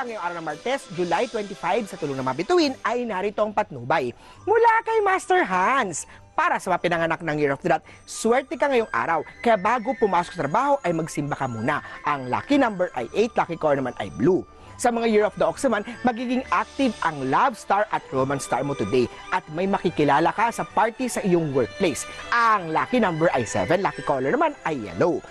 ngayong araw ng Martes, July 25, sa tulong ng mga bituin ay narito ang patnubay. Mula kay Master Hans. Para sa mga pinanganak ng Year of the Rat, swerte ka ngayong araw. Kaya bago pumasok sa trabaho ay magsimba ka muna. Ang lucky number ay 8, lucky color naman ay blue. Sa mga Year of the Ox naman, magiging active ang love star at romance star mo today. At may makikilala ka sa party sa iyong workplace. Ang lucky number ay 7, lucky color naman ay yellow.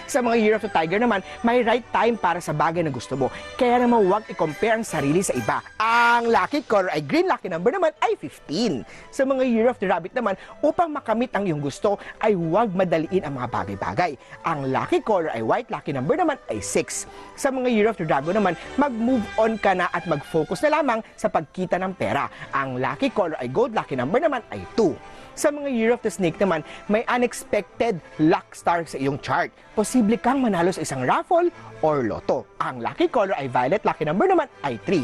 Sa mga Year of the Tiger naman, may right time para sa bagay na gusto mo. Kaya naman huwag i-compare ang sarili sa iba. Ang lucky color ay green, lucky number naman ay 15. Sa mga Year of the Rabbit naman, upang makamit ang iyong gusto, ay huwag madaliin ang mga bagay-bagay. Ang lucky color ay white, lucky number naman ay 6. Sa mga Year of the Dragon naman, mag-move on ka na at mag-focus na lamang sa pagkita ng pera. Ang lucky color ay gold, lucky number naman ay 2. Sa mga Year of the Snake naman, may unexpected luck star sa iyong chart. Posible kang manalo sa isang raffle or loto. Ang lucky color ay violet, lucky number naman ay 3.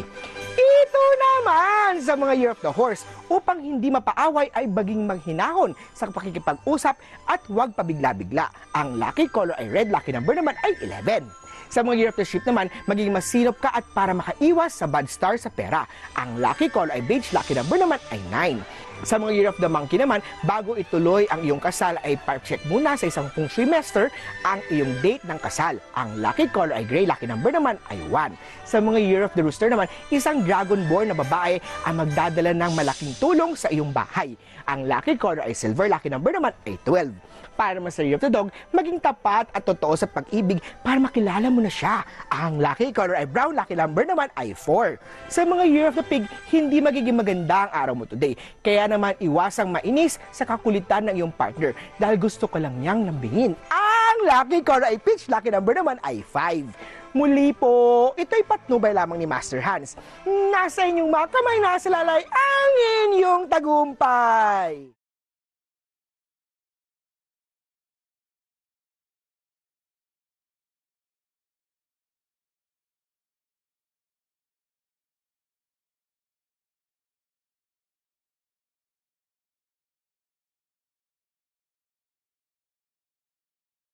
Ito naman sa mga Year of the Horse. Upang hindi mapaaway ay baging maghinahon sa pakikipag-usap at huwag pabigla-bigla. Ang lucky color ay red, lucky number naman ay 11. Sa mga Year of the Sheep naman, maging masinop ka at para makaiwas sa bad star sa pera. Ang lucky color ay beige, lucky number naman ay 9. Sa mga Year of the Monkey naman, bago ituloy ang iyong kasal ay check muna sa isang feng shui master ang iyong date ng kasal. Ang lucky color ay gray, lucky number naman ay 1. Sa mga Year of the Rooster naman, isang dragon-born na babae ang magdadala ng malaking tulong sa iyong bahay. Ang lucky color ay silver, lucky number naman ay 12. Para naman sa Year of the Dog, maging tapat at totoo sa pag-ibig para makilala mo na siya. Ang lucky color ay brown, lucky number naman ay 4. Sa mga Year of the Pig, hindi magiging maganda ang araw mo today. Kaya naman iwasang mainis sa kakulitan ng iyong partner dahil gusto ka lang niyang lambingin. Ang lucky color ay peach, lucky number naman ay 5. Muli po, ito'y patnubay lamang ni Master Hans. Nasa inyong mga kamay, nasa lalay ang inyong tagumpay.